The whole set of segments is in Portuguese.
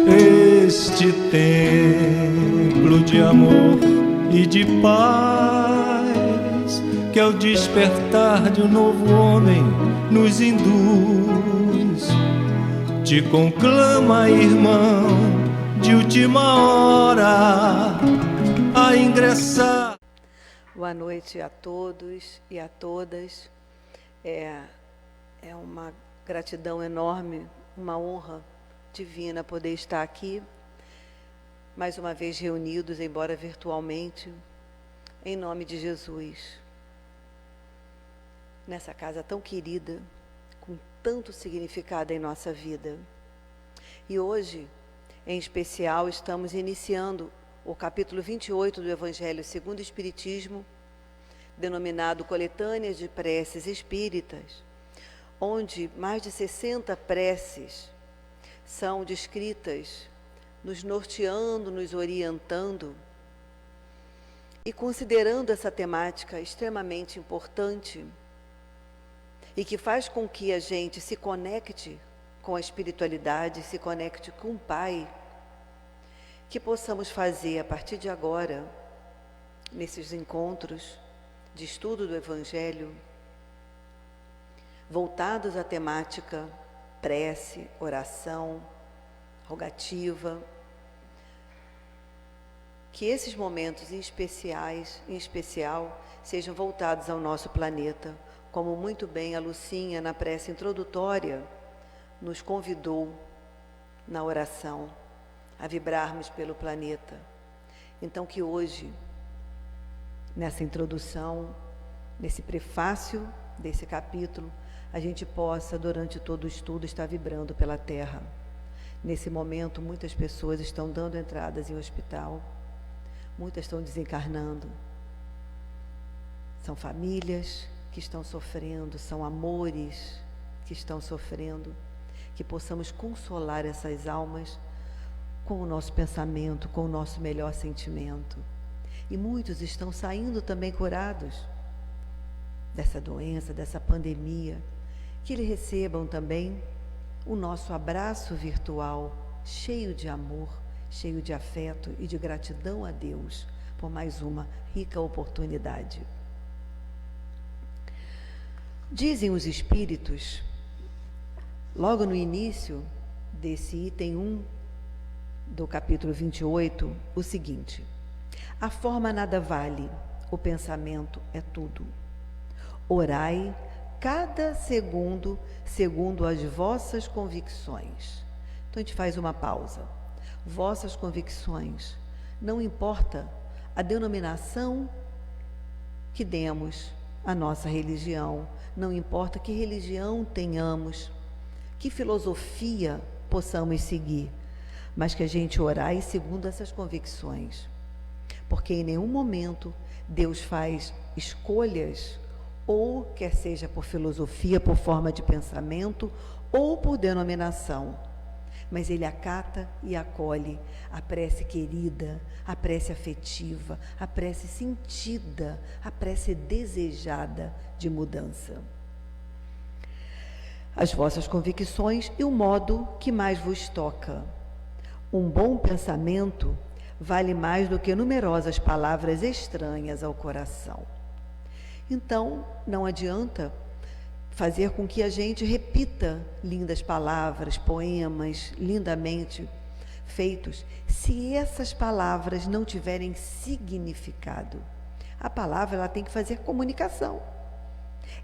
Este templo de amor e de paz, que ao despertar de um novo homem nos induz, te conclama, irmão, de última hora a ingressar. Boa noite a todos e a todas. É uma gratidão enorme, uma honra divina poder estar aqui, mais uma vez reunidos, embora virtualmente, em nome de Jesus. Nessa casa tão querida, com tanto significado em nossa vida. E hoje, em especial, estamos iniciando o capítulo 28 do Evangelho segundo o Espiritismo, denominado Coletâneas de Preces Espíritas, onde mais de 60 preces são descritas, nos norteando, nos orientando, e considerando essa temática extremamente importante e que faz com que a gente se conecte com a espiritualidade, se conecte com o Pai, que possamos fazer a partir de agora, nesses encontros de estudo do Evangelho, voltados à temática prece, oração, rogativa, que esses momentos em especial, sejam voltados ao nosso planeta, como muito bem a Lucinha, na prece introdutória, nos convidou na oração a vibrarmos pelo planeta. Então que hoje, nessa introdução, nesse prefácio desse capítulo, a gente possa, durante todo o estudo, estar vibrando pela Terra. Nesse momento, muitas pessoas estão dando entradas em hospital, muitas estão desencarnando. São famílias que estão sofrendo, são amores que estão sofrendo, que possamos consolar essas almas com o nosso pensamento, com o nosso melhor sentimento. E muitos estão saindo também curados dessa doença, dessa pandemia. Que eles recebam também o nosso abraço virtual, cheio de amor, cheio de afeto e de gratidão a Deus por mais uma rica oportunidade. Dizem os Espíritos, logo no início desse item 1 do capítulo 28, o seguinte: a forma nada vale, o pensamento é tudo. Orai cada segundo, segundo as vossas convicções. Então a gente faz uma pausa. Vossas convicções, não importa a denominação que demos à nossa religião, não importa que religião tenhamos, que filosofia possamos seguir, mas que a gente orai segundo essas convicções. Porque em nenhum momento Deus faz escolhas, ou quer seja por filosofia, por forma de pensamento, ou por denominação, mas Ele acata e acolhe a prece querida, a prece afetiva, a prece sentida, a prece desejada de mudança. As vossas convicções e o modo que mais vos toca. Um bom pensamento vale mais do que numerosas palavras estranhas ao coração. Então, não adianta fazer com que a gente repita lindas palavras, poemas lindamente feitos, se essas palavras não tiverem significado. A palavra, ela tem que fazer comunicação,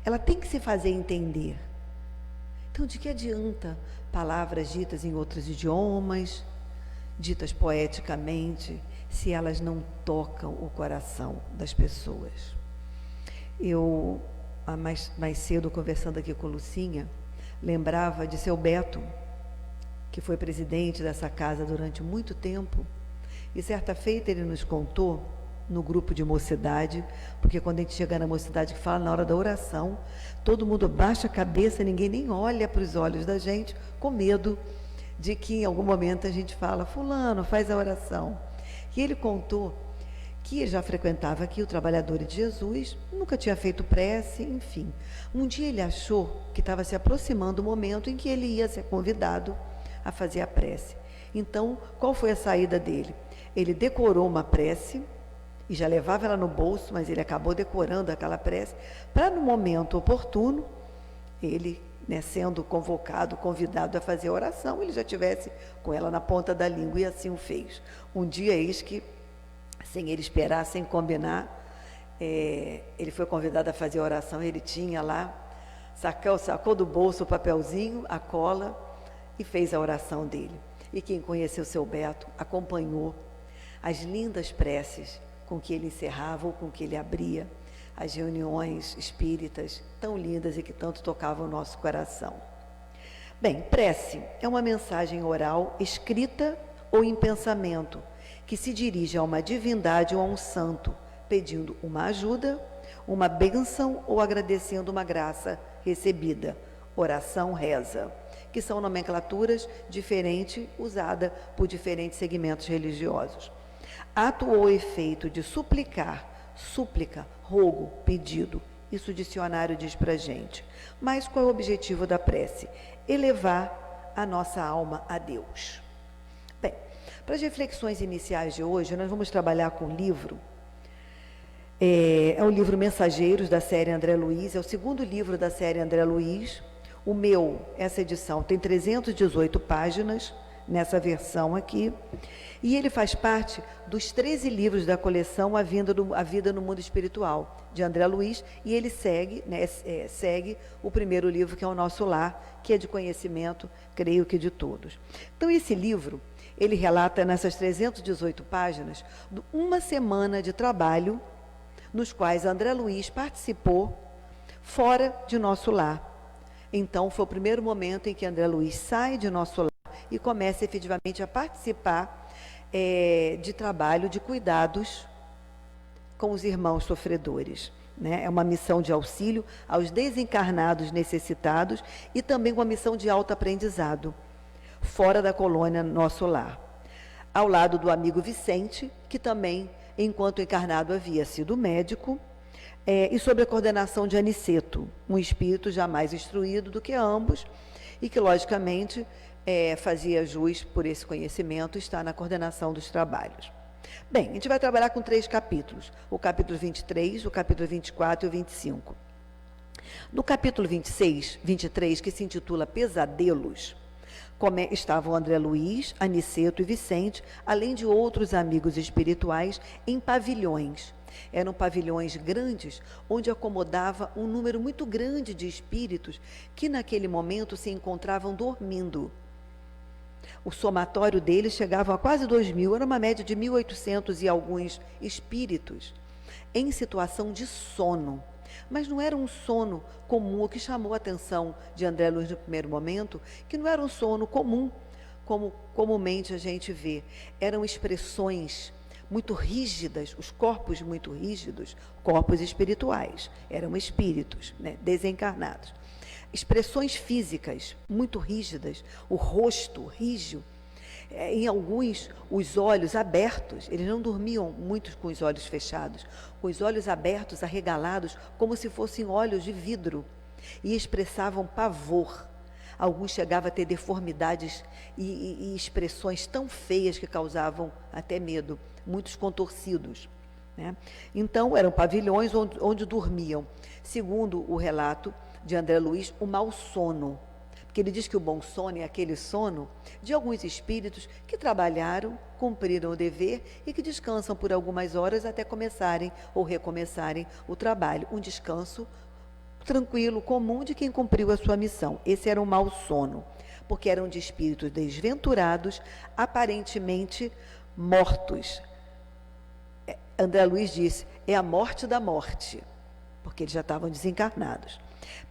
ela tem que se fazer entender. Então, de que adianta palavras ditas em outros idiomas, ditas poeticamente, se elas não tocam o coração das pessoas? Eu, mais cedo, conversando aqui com Lucinha, lembrava de seu Beto, que foi presidente dessa casa durante muito tempo, e certa feita ele nos contou, no grupo de mocidade, porque quando a gente chega na mocidade que fala na hora da oração, todo mundo baixa a cabeça, ninguém nem olha para os olhos da gente, com medo de que em algum momento a gente fala, fulano, faz a oração. E ele contou que já frequentava aqui, o Trabalhador de Jesus, nunca tinha feito prece, enfim. Um dia ele achou que estava se aproximando o momento em que ele ia ser convidado a fazer a prece. Então, qual foi a saída dele? Ele decorou uma prece e já levava ela no bolso, mas ele acabou decorando aquela prece para, no momento oportuno, ele, sendo convidado a fazer a oração, ele já tivesse com ela na ponta da língua, e assim o fez. Um dia, eis que, sem ele esperar, sem combinar, ele foi convidado a fazer a oração, ele tinha lá, sacou do bolso o papelzinho, a cola, e fez a oração dele. E quem conheceu seu Beto acompanhou as lindas preces com que ele encerrava ou com que ele abria as reuniões espíritas tão lindas e que tanto tocavam o nosso coração. Bem, prece é uma mensagem oral, escrita ou em pensamento, que se dirige a uma divindade ou a um santo, pedindo uma ajuda, uma bênção ou agradecendo uma graça recebida. Oração, reza, que são nomenclaturas diferentes usadas por diferentes segmentos religiosos. Ato ou efeito de suplicar, súplica, rogo, pedido. Isso o dicionário diz para a gente. Mas qual é o objetivo da prece? Elevar a nossa alma a Deus. Bem, para as reflexões iniciais de hoje, nós vamos trabalhar com um livro. É o livro Mensageiros, da série André Luiz. É o segundo livro da série André Luiz. Essa edição tem 318 páginas, nessa versão aqui, e ele faz parte dos 13 livros da coleção A Vida no Mundo Espiritual, de André Luiz, e ele segue o primeiro livro, que é o Nosso Lar, que é de conhecimento, creio que de todos. Então, esse livro, ele relata nessas 318 páginas, uma semana de trabalho, nos quais André Luiz participou fora de Nosso Lar. Então, foi o primeiro momento em que André Luiz sai de Nosso Lar e começa efetivamente a participar de trabalho, de cuidados com os irmãos sofredores. É uma missão de auxílio aos desencarnados necessitados e também uma missão de autoaprendizado, fora da colônia Nosso Lar. Ao lado do amigo Vicente, que também, enquanto encarnado, havia sido médico, e sob a coordenação de Aniceto, um espírito já mais instruído do que ambos, e que, logicamente, fazia jus por esse conhecimento, está na coordenação dos trabalhos. Bem, a gente vai trabalhar com 3 capítulos, o capítulo 23, o capítulo 24 e o 25. No capítulo 23, que se intitula Pesadelos, estavam André Luiz, Aniceto e Vicente, além de outros amigos espirituais, em pavilhões. Eram pavilhões grandes, onde acomodava um número muito grande de espíritos que naquele momento se encontravam dormindo. O somatório deles chegava a quase 2.000, era uma média de 1.800 e alguns espíritos em situação de sono. Mas não era um sono comum, o que chamou a atenção de André Luiz no primeiro momento, que não era um sono comum, como comumente a gente vê. Eram expressões muito rígidas, os corpos muito rígidos, corpos espirituais, eram espíritos, desencarnados. Expressões físicas muito rígidas, o rosto rígido, em alguns, os olhos abertos, eles não dormiam muitos com os olhos fechados, com os olhos abertos, arregalados, como se fossem olhos de vidro, e expressavam pavor. Alguns chegavam a ter deformidades e expressões tão feias que causavam até medo, muitos contorcidos. Então, eram pavilhões onde dormiam, segundo o relato de André Luiz, o mau sono. Porque ele diz que o bom sono é aquele sono de alguns espíritos que trabalharam, cumpriram o dever e que descansam por algumas horas até começarem ou recomeçarem o trabalho. Um descanso tranquilo, comum de quem cumpriu a sua missão. Esse era um mau sono, porque eram de espíritos desventurados, aparentemente mortos. André Luiz disse, é a morte da morte, porque eles já estavam desencarnados.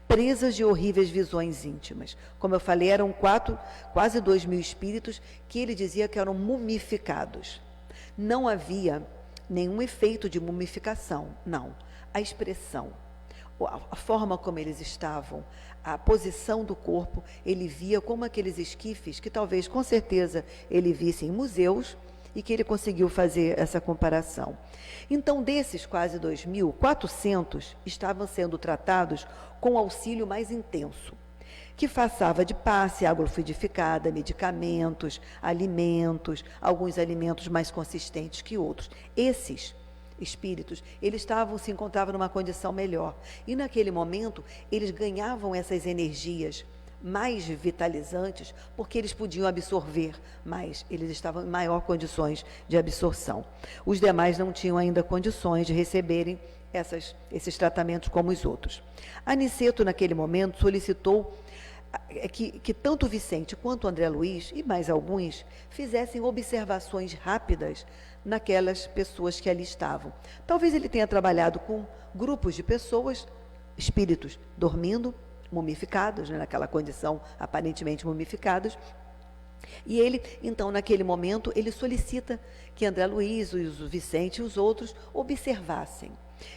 Presas de horríveis visões íntimas. Como eu falei, eram quase 2.000 espíritos que ele dizia que eram mumificados. Não havia nenhum efeito de mumificação, não. A expressão, a forma como eles estavam, a posição do corpo, ele via como aqueles esquifes que talvez, com certeza, ele visse em museus e que ele conseguiu fazer essa comparação. Então, desses quase 2.400 estavam sendo tratados com auxílio mais intenso, que passava de passe, água fluidificada, medicamentos, alimentos, alguns alimentos mais consistentes que outros. Esses espíritos, eles se encontravam numa condição melhor. E naquele momento, eles ganhavam essas energias mais vitalizantes, porque eles podiam absorver mais, eles estavam em maior condições de absorção. Os demais não tinham ainda condições de receberem esses tratamentos como os outros. Aniceto, naquele momento, solicitou que tanto Vicente quanto André Luiz, e mais alguns, fizessem observações rápidas naquelas pessoas que ali estavam. Talvez ele tenha trabalhado com grupos de pessoas, espíritos dormindo, mumificados, né, naquela condição aparentemente mumificados, e ele, então, naquele momento, ele solicita que André Luiz, o Vicente e os outros observassem.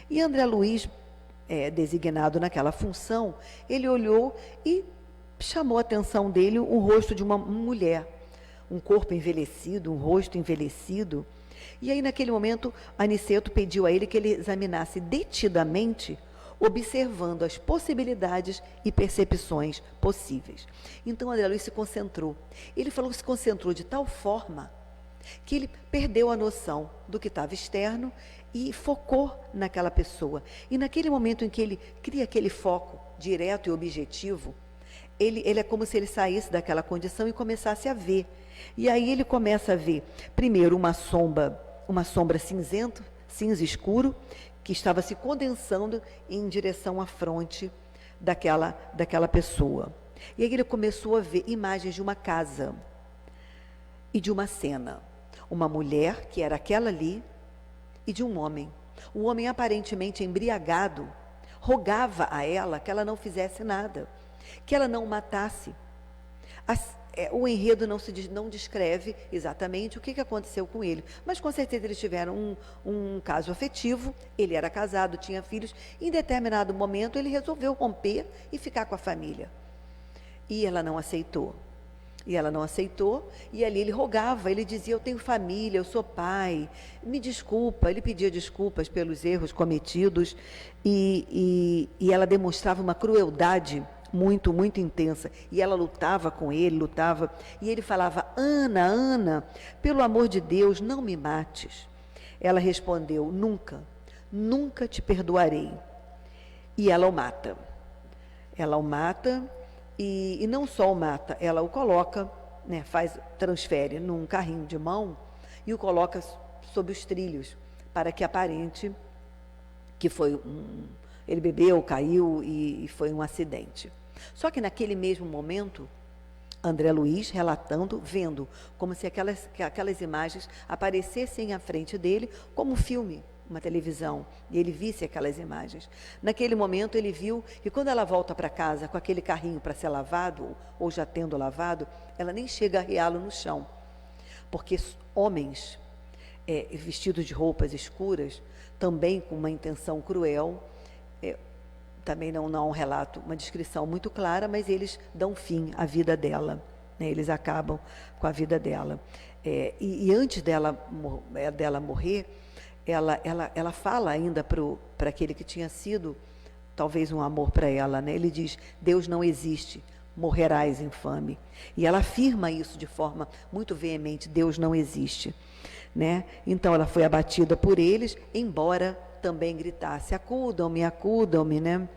E André Luiz, designado naquela função, ele olhou e chamou a atenção dele o rosto de uma mulher, um corpo envelhecido, um rosto envelhecido. E aí, naquele momento, Aniceto pediu a ele que ele examinasse detidamente, observando as possibilidades e percepções possíveis. Então, André Luiz se concentrou. Ele falou que se concentrou de tal forma que ele perdeu a noção do que estava externo e focou naquela pessoa. E naquele momento em que ele cria aquele foco direto e objetivo, ele é como se ele saísse daquela condição e começasse a ver. E aí ele começa a ver, primeiro, uma sombra cinza escuro, que estava se condensando em direção à fronte daquela pessoa. E aí ele começou a ver imagens de uma casa e de uma cena. Uma mulher, que era aquela ali, e de um homem. O homem, aparentemente embriagado, rogava a ela que ela não fizesse nada, que ela não matasse. O enredo não descreve exatamente o que aconteceu com ele, mas com certeza eles tiveram um caso afetivo, ele era casado, tinha filhos, e em determinado momento ele resolveu romper e ficar com a família. E ela não aceitou. E ali ele rogava, ele dizia: eu tenho família, eu sou pai, me desculpa. Ele pedia desculpas pelos erros cometidos, e ela demonstrava uma crueldade muito, muito intensa, e ela lutava com ele, e ele falava: Ana, pelo amor de Deus, não me mates. Ela respondeu: nunca te perdoarei. E ela o mata, e não só o mata, ela o coloca, né, transfere num carrinho de mão e o coloca sob os trilhos, para que aparente que ele bebeu, caiu e foi um acidente. Só que naquele mesmo momento, André Luiz relatando, vendo como se aquelas imagens aparecessem à frente dele como um filme, uma televisão, e ele visse aquelas imagens. Naquele momento ele viu que quando ela volta para casa com aquele carrinho para ser lavado, ou já tendo lavado, ela nem chega a arriá-lo no chão, porque homens vestidos de roupas escuras, também com uma intenção cruel, também não há um relato, uma descrição muito clara, mas eles dão fim à vida dela, né? Eles acabam com a vida dela. E antes dela morrer, ela fala ainda para aquele que tinha sido talvez um amor para ela, né? Ele diz: Deus não existe, morrerás infame. E ela afirma isso de forma muito veemente: Deus não existe, né? Então ela foi abatida por eles, embora também gritasse: acudam-me, né?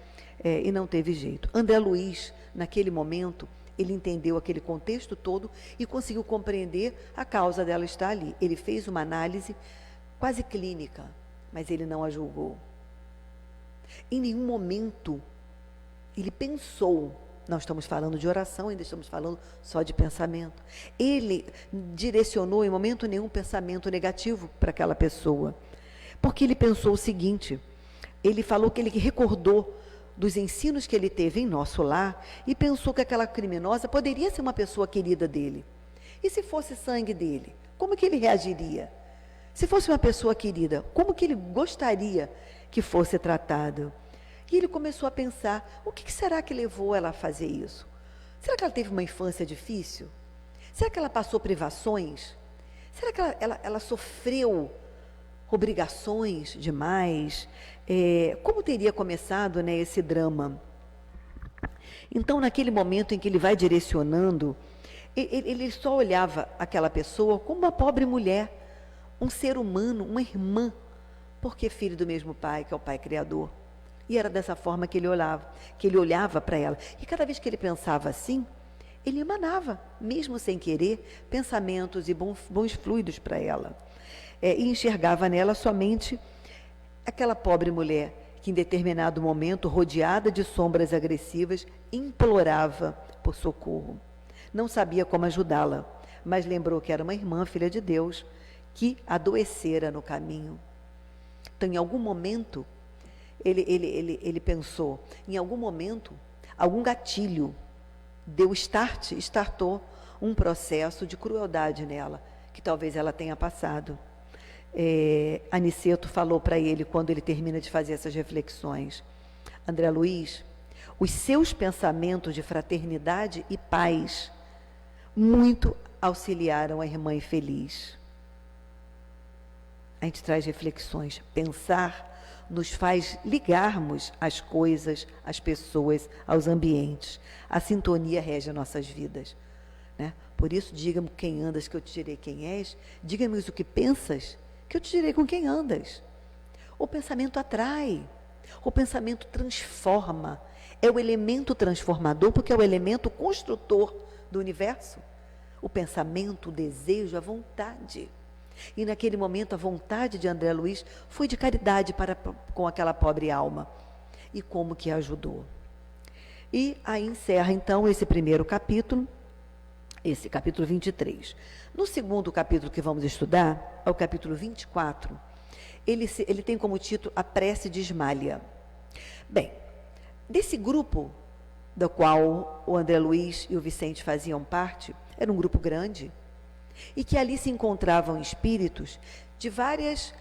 E não teve jeito. André Luiz, naquele momento, ele entendeu aquele contexto todo e conseguiu compreender a causa dela estar ali. Ele fez uma análise quase clínica, mas ele não a julgou. Em nenhum momento ele pensou. Não estamos falando de oração, ainda estamos falando só de pensamento. Ele direcionou em momento nenhum pensamento negativo para aquela pessoa, porque ele pensou o seguinte: ele falou que ele recordou dos ensinos que ele teve em nosso lar e pensou que aquela criminosa poderia ser uma pessoa querida dele. E se fosse sangue dele, como que ele reagiria? Se fosse uma pessoa querida, como que ele gostaria que fosse tratado? E ele começou a pensar: o que será que levou ela a fazer isso? Será que ela teve uma infância difícil? Será que ela passou privações? Será que ela sofreu obrigações demais? Como teria começado, né, esse drama? Então, naquele momento em que ele vai direcionando, ele só olhava aquela pessoa como uma pobre mulher, um ser humano, uma irmã, porque filho do mesmo pai, que é o pai criador. E era dessa forma que ele olhava para ela. E cada vez que ele pensava assim, ele emanava, mesmo sem querer, pensamentos e bons fluidos para ela. E enxergava nela somente aquela pobre mulher que em determinado momento, rodeada de sombras agressivas, implorava por socorro. Não sabia como ajudá-la, mas lembrou que era uma irmã, filha de Deus, que adoecera no caminho. Então, em algum momento, ele pensou, em algum momento, algum gatilho startou um processo de crueldade nela, que talvez ela tenha passado. Aniceto falou para ele, quando ele termina de fazer essas reflexões: André Luiz, os seus pensamentos de fraternidade e paz muito auxiliaram a irmã infeliz. A gente traz reflexões. Pensar nos faz ligarmos as coisas, as pessoas, aos ambientes. A sintonia rege nossas vidas, né? Por isso, diga-me quem andas, que eu te direi quem és. Diga-me o que pensas, que eu te direi com quem andas. O pensamento atrai, o pensamento transforma, é o elemento transformador, porque é o elemento construtor do universo. O pensamento, o desejo, a vontade. E naquele momento a vontade de André Luiz foi de caridade com aquela pobre alma. E como que a ajudou. E aí encerra então esse primeiro capítulo, esse capítulo 23. No segundo capítulo que vamos estudar, é o capítulo 24, ele tem como título A Prece de Ismália. Bem, desse grupo do qual o André Luiz e o Vicente faziam parte, era um grupo grande, e que ali se encontravam espíritos de vários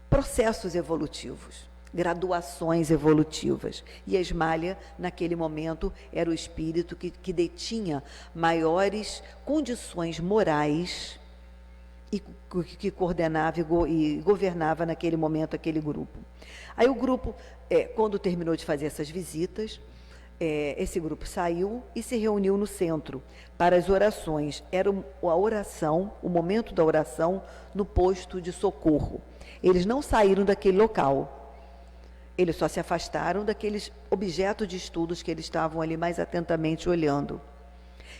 processos evolutivos, graduações evolutivas. E a Ismália, naquele momento, era o espírito que detinha maiores condições morais e que coordenava e governava naquele momento aquele grupo. Aí o grupo, quando terminou de fazer essas visitas, esse grupo saiu e se reuniu no centro para as orações. Era a oração, o momento da oração no posto de socorro. Eles não saíram daquele local, eles só se afastaram daqueles objetos de estudos que eles estavam ali mais atentamente olhando.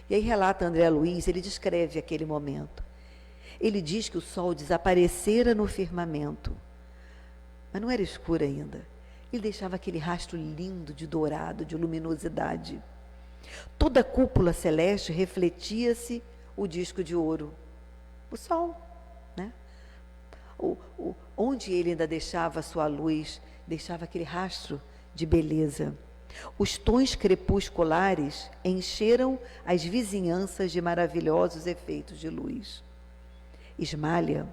E aí relata André Luiz, ele descreve aquele momento. Ele diz que o sol desaparecera no firmamento, mas não era escuro ainda. Ele deixava aquele rastro lindo de dourado, de luminosidade. Toda a cúpula celeste refletia-se o disco de ouro, o sol, né? Onde ele ainda deixava a sua luz, deixava aquele rastro de beleza. Os tons crepusculares encheram as vizinhanças de maravilhosos efeitos de luz. Ismália,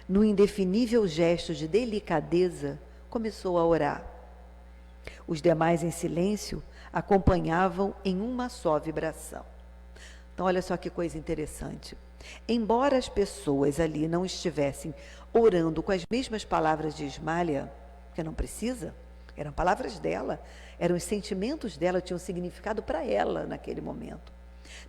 no indefinível gesto de delicadeza, começou a orar. Os demais, em silêncio, acompanhavam em uma só vibração. Então, olha só que coisa interessante. Embora as pessoas ali não estivessem orando com as mesmas palavras de Ismália, porque não precisa, eram palavras dela, eram os sentimentos dela, tinham significado para ela naquele momento.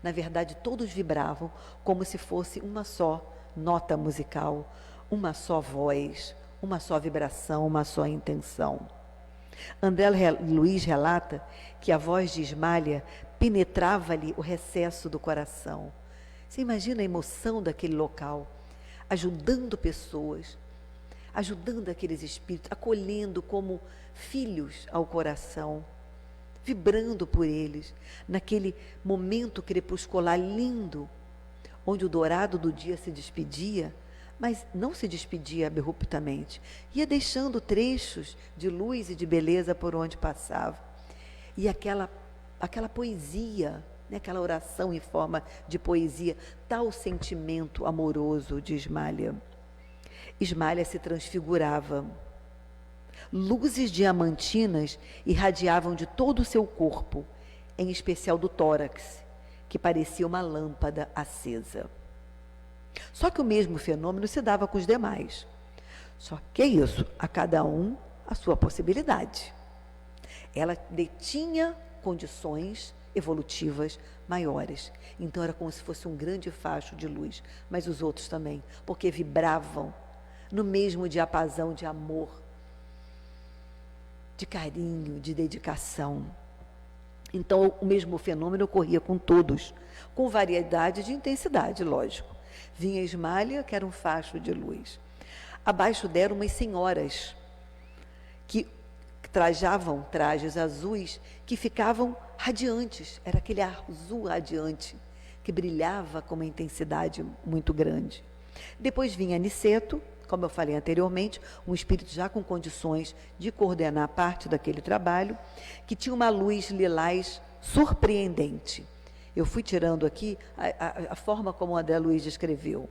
Na verdade, todos vibravam como se fosse uma só nota musical, uma só voz, uma só vibração, uma só intenção. André Luiz relata que a voz de Ismália penetrava-lhe o recesso do coração. Você imagina a emoção daquele local, ajudando pessoas, ajudando aqueles espíritos, acolhendo como filhos ao coração, vibrando por eles, naquele momento crepuscular lindo, onde o dourado do dia se despedia, mas não se despedia abruptamente, ia deixando trechos de luz e de beleza por onde passava. E aquela poesia, né, aquela oração em forma de poesia, tal sentimento amoroso de Ismália. Ismália se transfigurava. Luzes diamantinas irradiavam de todo o seu corpo, em especial do tórax, que parecia uma lâmpada acesa. Só que o mesmo fenômeno se dava com os demais. Só que é isso, a cada um a sua possibilidade. Ela detinha condições evolutivas maiores. Então era como se fosse um grande facho de luz, mas os outros também, porque vibravam no mesmo diapasão de amor, de carinho, de dedicação. Então o mesmo fenômeno ocorria com todos, com variedade de intensidade, lógico. Vinha Ismália, que era um facho de luz. Abaixo deram umas senhoras que trajavam trajes azuis que ficavam radiantes. Era aquele azul radiante que brilhava com uma intensidade muito grande. Depois vinha Aniceto, como eu falei anteriormente, um espírito já com condições de coordenar parte daquele trabalho, que tinha uma luz lilás surpreendente. Eu fui tirando aqui a forma como o André Luiz descreveu,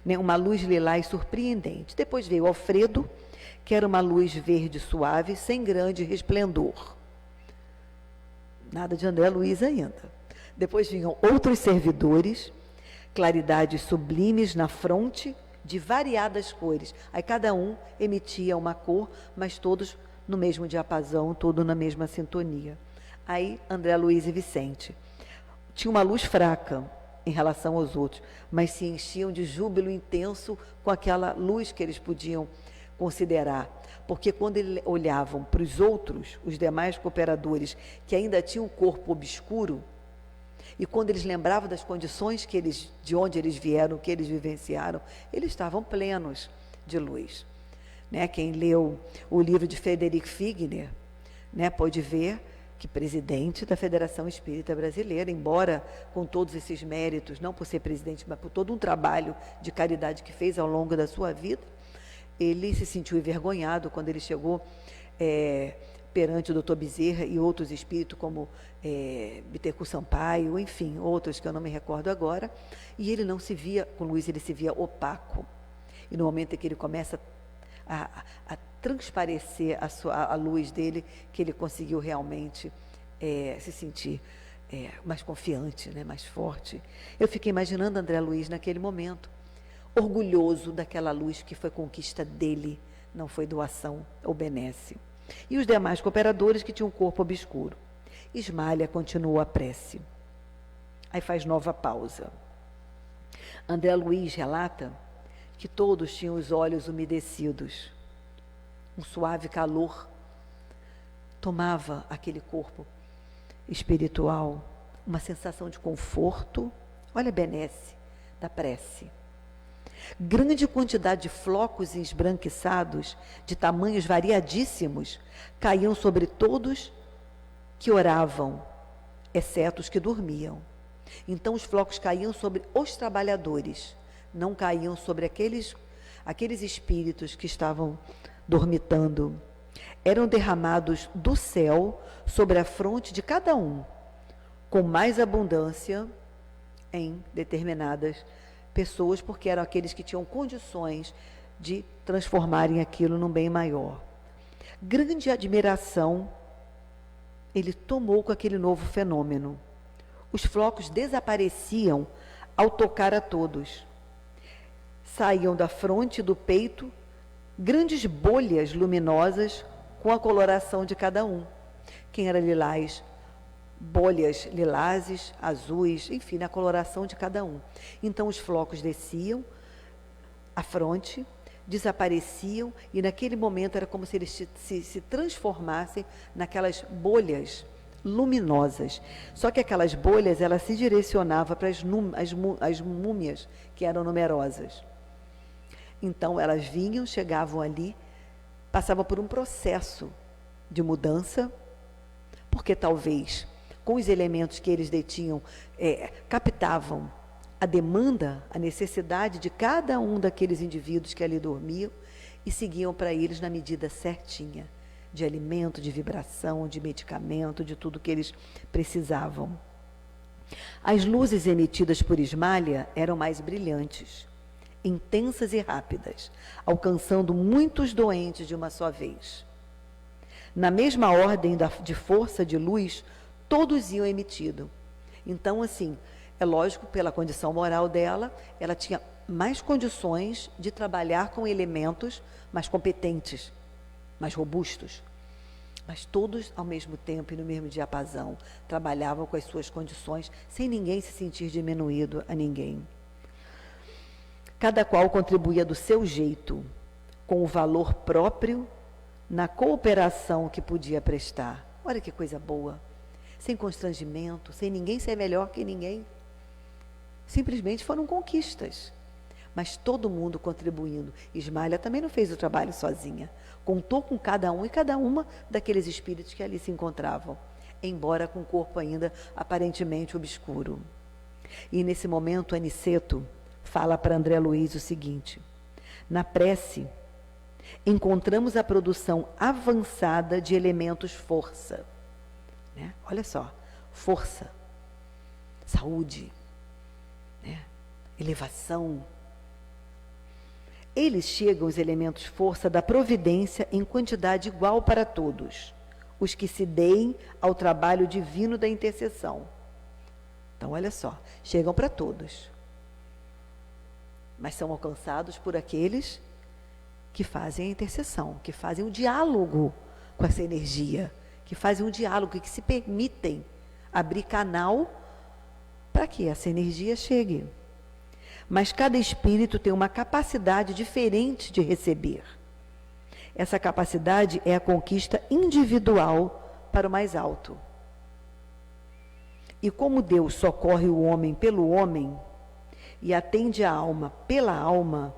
né? Uma luz lilás surpreendente. Depois veio Alfredo, que era uma luz verde suave, sem grande resplendor. Nada de André Luiz ainda. Depois vinham outros servidores, claridades sublimes na fronte, de variadas cores. Aí cada um emitia uma cor, mas todos no mesmo diapasão, todos na mesma sintonia. Aí André Luiz e Vicente. Tinha uma luz fraca em relação aos outros, mas se enchiam de júbilo intenso com aquela luz que eles podiam considerar. Porque quando eles olhavam para os outros, os demais cooperadores, que ainda tinham um corpo obscuro, e quando eles lembravam das condições de onde eles vieram, que eles vivenciaram, eles estavam plenos de luz. Né? Quem leu o livro de Frederick Figner, né, pode ver que presidente da Federação Espírita Brasileira, embora com todos esses méritos, não por ser presidente, mas por todo um trabalho de caridade que fez ao longo da sua vida, ele se sentiu envergonhado quando ele chegou perante o Dr. Bezerra e outros espíritos como Bittencourt Sampaio, enfim, outros que eu não me recordo agora, e ele não se via com luz, ele se via opaco. E no momento em que ele começa a transparecer a luz dele, que ele conseguiu realmente se sentir mais confiante, né, mais forte. Eu fiquei imaginando André Luiz naquele momento, orgulhoso daquela luz que foi conquista dele, não foi doação ou benesse. E os demais cooperadores que tinham um corpo obscuro. Ismália continuou a prece. Aí faz nova pausa. André Luiz relata que todos tinham os olhos umedecidos. Um suave calor tomava aquele corpo espiritual, uma sensação de conforto. Olha a benesse da prece. Grande quantidade de flocos esbranquiçados, de tamanhos variadíssimos, caíam sobre todos que oravam, exceto os que dormiam. Então os flocos caíam sobre os trabalhadores, não caíam sobre aqueles espíritos que estavam dormitando. Eram derramados do céu sobre a fronte de cada um, com mais abundância em determinadas pessoas, porque eram aqueles que tinham condições de transformarem aquilo num bem maior. Grande admiração ele tomou com aquele novo fenômeno. Os flocos desapareciam ao tocar a todos. Saíam da fronte e do peito grandes bolhas luminosas com a coloração de cada um. Quem era lilás, bolhas lilazes, azuis, enfim, na coloração de cada um. Então os flocos desciam à fronte, desapareciam, e naquele momento era como se eles se transformassem naquelas bolhas luminosas. Só que aquelas bolhas, elas se direcionavam para as múmias, que eram numerosas. Então elas vinham, chegavam ali, passavam por um processo de mudança, porque talvez com os elementos que eles detinham, captavam a demanda, a necessidade de cada um daqueles indivíduos que ali dormiam e seguiam para eles na medida certinha, de alimento, de vibração, de medicamento, de tudo que eles precisavam. As luzes emitidas por Ismália eram mais brilhantes, intensas e rápidas, alcançando muitos doentes de uma só vez. Na mesma ordem de força de luz, todos iam emitido. Então, assim, é lógico, pela condição moral dela, ela tinha mais condições de trabalhar com elementos mais competentes, mais robustos. Mas todos, ao mesmo tempo e no mesmo diapasão, trabalhavam com as suas condições, sem ninguém se sentir diminuído a ninguém. Cada qual contribuía do seu jeito, com o valor próprio, na cooperação que podia prestar. Olha que coisa boa! Sem constrangimento, sem ninguém ser melhor que ninguém. Simplesmente foram conquistas. Mas todo mundo contribuindo. Ismália também não fez o trabalho sozinha. Contou com cada um e cada uma daqueles espíritos que ali se encontravam, embora com o corpo ainda aparentemente obscuro. E nesse momento, Aniceto fala para André Luiz o seguinte: na prece, encontramos a produção avançada de elementos força. Né? Olha só, força, saúde, né? Elevação. Eles chegam, os elementos força, da providência em quantidade igual para todos, os que se deem ao trabalho divino da intercessão. Então, olha só, chegam para todos, mas são alcançados por aqueles que fazem a intercessão, que fazem o diálogo com essa energia, que fazem um diálogo e que se permitem abrir canal para que essa energia chegue. Mas cada espírito tem uma capacidade diferente de receber. Essa capacidade é a conquista individual para o mais alto. E como Deus socorre o homem pelo homem e atende a alma pela alma,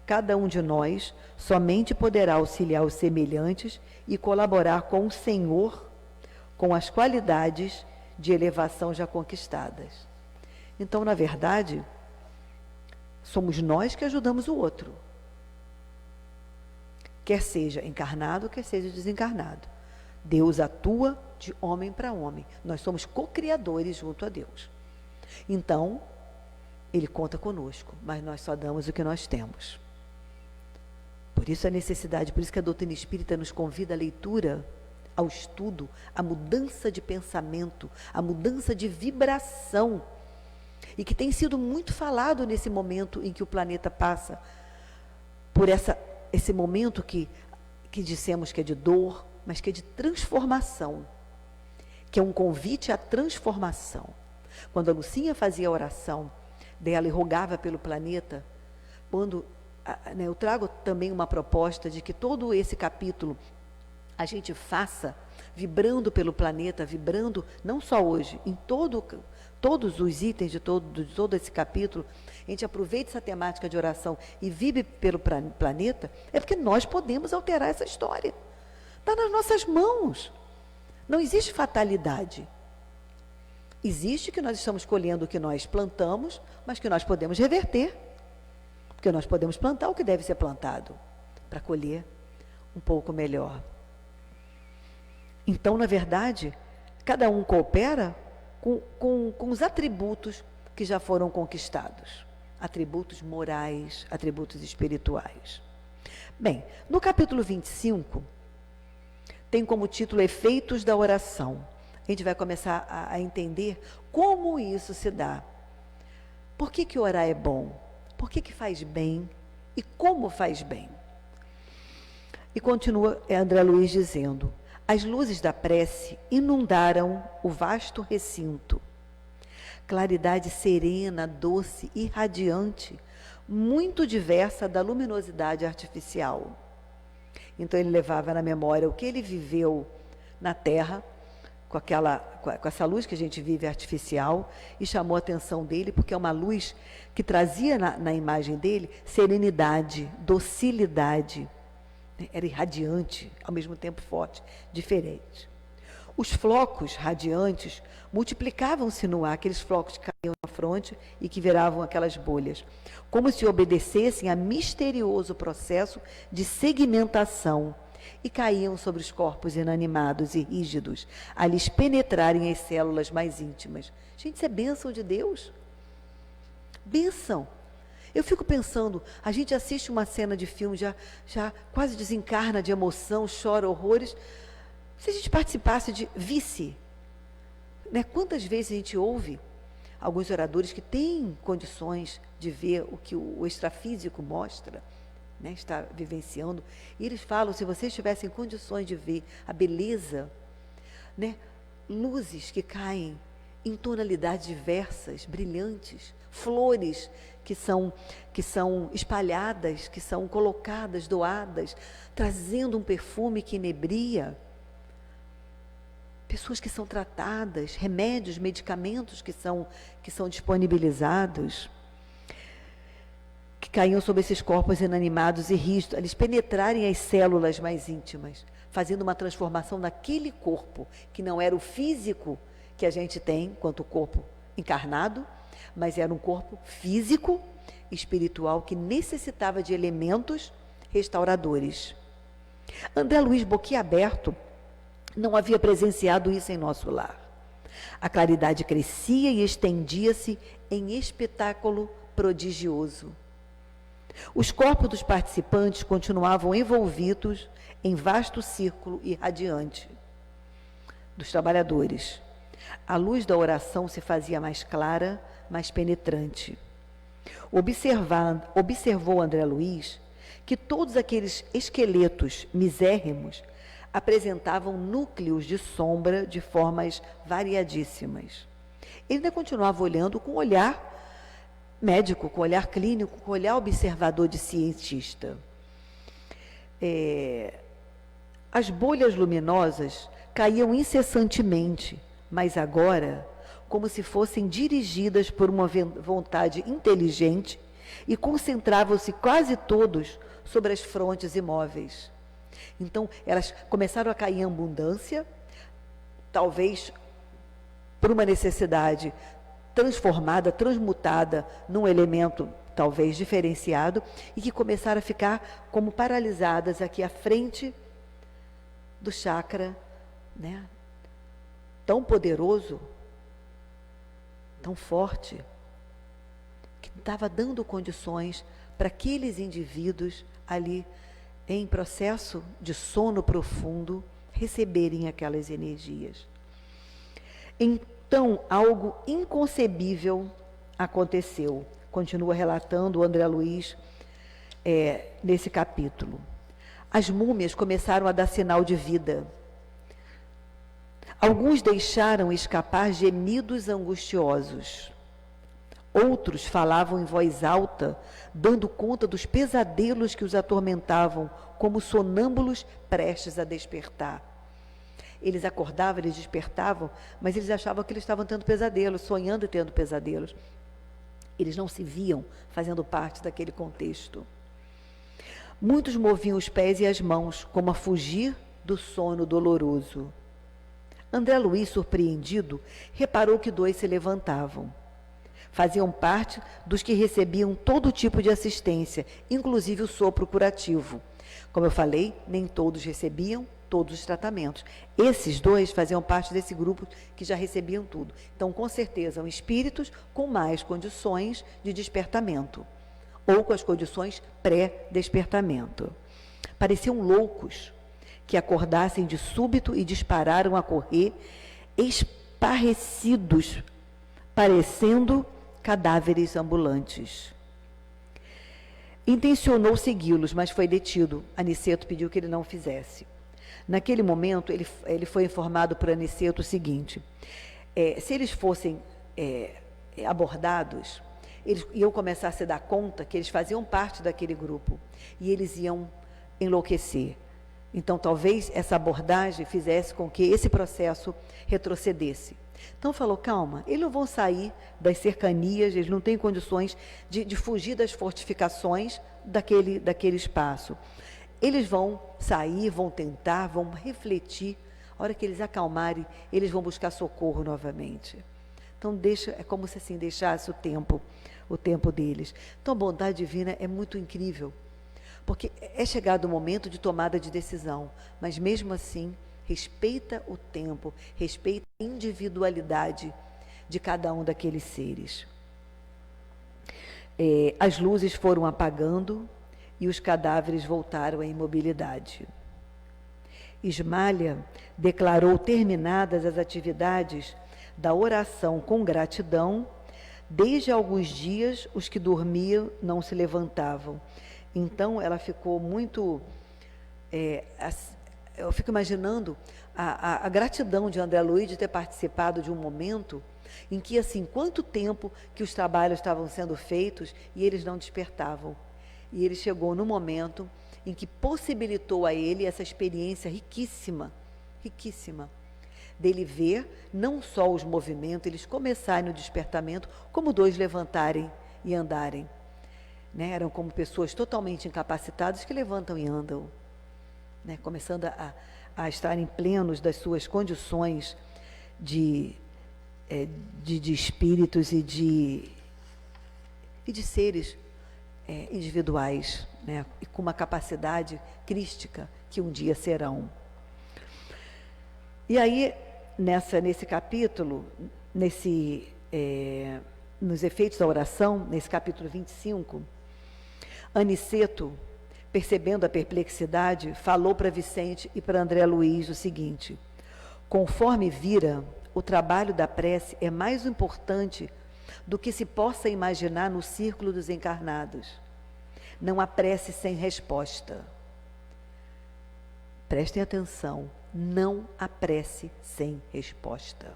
cada um de nós somente poderá auxiliar os semelhantes e colaborar com o Senhor com as qualidades de elevação já conquistadas. Então, na verdade, somos nós que ajudamos o outro. Quer seja encarnado, quer seja desencarnado. Deus atua de homem para homem. Nós somos co-criadores junto a Deus. Então, Ele conta conosco, mas nós só damos o que nós temos. Por isso a necessidade, por isso que a doutrina espírita nos convida à leitura, ao estudo, à mudança de pensamento, à mudança de vibração, e que tem sido muito falado nesse momento em que o planeta passa por esse momento que dissemos que é de dor, mas que é de transformação, que é um convite à transformação. Quando a Lucinha fazia a oração dela e rogava pelo planeta, eu trago também uma proposta de que todo esse capítulo a gente faça vibrando pelo planeta, vibrando não só hoje, em todos os itens de todo esse capítulo, a gente aproveita essa temática de oração e vibre pelo planeta, é porque nós podemos alterar essa história. Está nas nossas mãos. Não existe fatalidade. Existe que nós estamos colhendo o que nós plantamos, mas que nós podemos reverter. Porque nós podemos plantar o que deve ser plantado, para colher um pouco melhor. Então, na verdade, cada um coopera com os atributos que já foram conquistados. Atributos morais, atributos espirituais. Bem, no capítulo 25, tem como título Efeitos da Oração. A gente vai começar a entender como isso se dá. Por que orar é bom? Por que faz bem? E como faz bem? E continua André Luiz dizendo: as luzes da prece inundaram o vasto recinto. Claridade serena, doce e radiante, muito diversa da luminosidade artificial. Então ele levava na memória o que ele viveu na Terra, com essa luz que a gente vive artificial, e chamou a atenção dele, porque é uma luz que trazia na imagem dele serenidade, docilidade, era irradiante, ao mesmo tempo forte, diferente. Os flocos radiantes multiplicavam-se no ar, aqueles flocos que caíam na fronte e que viravam aquelas bolhas, como se obedecessem a misterioso processo de segmentação, e caíam sobre os corpos inanimados e rígidos, a lhes penetrarem as células mais íntimas. Gente, isso é bênção de Deus. Bênção. Eu fico pensando, a gente assiste uma cena de filme, já quase desencarna de emoção, chora horrores. Se a gente participasse visse, né, quantas vezes a gente ouve alguns oradores que têm condições de ver o que o extrafísico mostra, né, está vivenciando. E eles falam, se vocês tivessem condições de ver a beleza, né, luzes que caem em tonalidades diversas, brilhantes, flores que são espalhadas, que são colocadas, doadas, trazendo um perfume que inebria, pessoas que são tratadas, remédios, medicamentos que são disponibilizados, que caíam sobre esses corpos inanimados e rígidos, eles penetrarem as células mais íntimas, fazendo uma transformação naquele corpo, que não era o físico que a gente tem, quanto o corpo encarnado, mas era um corpo físico, espiritual, que necessitava de elementos restauradores. André Luiz, boquiaberto, não havia presenciado isso em nosso lar. A claridade crescia e estendia-se em espetáculo prodigioso. Os corpos dos participantes continuavam envolvidos em vasto círculo irradiante dos trabalhadores. A luz da oração se fazia mais clara, mais penetrante. Observou André Luiz que todos aqueles esqueletos misérrimos apresentavam núcleos de sombra de formas variadíssimas. Ele ainda continuava olhando com olhar médico, com olhar clínico, com olhar observador de cientista. As bolhas luminosas caíam incessantemente, mas agora, como se fossem dirigidas por uma vontade inteligente, e concentravam-se quase todos sobre as frontes imóveis. Então, elas começaram a cair em abundância, talvez por uma necessidade transformada, transmutada num elemento talvez diferenciado, e que começaram a ficar como paralisadas aqui à frente do chakra, né? Tão poderoso, tão forte, que estava dando condições para aqueles indivíduos ali em processo de sono profundo receberem aquelas energias. Então, algo inconcebível aconteceu, continua relatando o André Luiz nesse capítulo. As múmias começaram a dar sinal de vida. Alguns deixaram escapar gemidos angustiosos. Outros falavam em voz alta, dando conta dos pesadelos que os atormentavam, como sonâmbulos prestes a despertar. Eles acordavam, eles despertavam, mas eles achavam que eles estavam tendo pesadelos, sonhando e tendo pesadelos. Eles não se viam fazendo parte daquele contexto. Muitos moviam os pés e as mãos, como a fugir do sono doloroso. André Luiz, surpreendido, reparou que 2 se levantavam. Faziam parte dos que recebiam todo tipo de assistência, inclusive o sopro curativo. Como eu falei, nem todos recebiam todos os tratamentos. Esses 2 faziam parte desse grupo que já recebiam tudo. Então, com certeza, são espíritos com mais condições de despertamento, ou com as condições pré-despertamento. Pareciam loucos que acordassem de súbito e dispararam a correr, esparrecidos, parecendo cadáveres ambulantes. Intencionou segui-los, mas foi detido. Aniceto pediu que ele não fizesse. Naquele momento, ele foi informado por Aniceto o seguinte: se eles fossem abordados, eles iam começar a se dar conta que eles faziam parte daquele grupo e eles iam enlouquecer. Então, talvez essa abordagem fizesse com que esse processo retrocedesse. Então, falou, calma, eles não vão sair das cercanias, eles não têm condições de fugir das fortificações daquele espaço. Eles vão sair, vão tentar, vão refletir. A hora que eles acalmarem, eles vão buscar socorro novamente. Então, é como se assim deixasse o tempo deles. Então, a bondade divina é muito incrível, porque é chegado o momento de tomada de decisão, mas mesmo assim, respeita o tempo, respeita a individualidade de cada um daqueles seres. As luzes foram apagando e os cadáveres voltaram à imobilidade. Ismália declarou terminadas as atividades da oração com gratidão, Desde alguns dias, os que dormiam não se levantavam. Então, ela ficou muito... eu fico imaginando a gratidão de André Luiz de ter participado de um momento em que, assim, quanto tempo que os trabalhos estavam sendo feitos e eles não despertavam. E ele chegou no momento em que possibilitou a ele essa experiência riquíssima, riquíssima, dele ver não só os movimentos, eles começarem o despertamento, como dois levantarem e andarem. Né? Eram como pessoas totalmente incapacitadas que levantam e andam, né? Começando a estarem plenos das suas condições de espíritos e de seres individuais, né? E com uma capacidade crística que um dia serão. E aí, nesse capítulo, nos efeitos da oração, nesse capítulo 25, Aniceto, percebendo a perplexidade, falou para Vicente e para André Luiz o seguinte: conforme vira, o trabalho da prece é mais importante do que se possa imaginar no círculo dos encarnados. Não há prece sem resposta. Prestem atenção, não há prece sem resposta.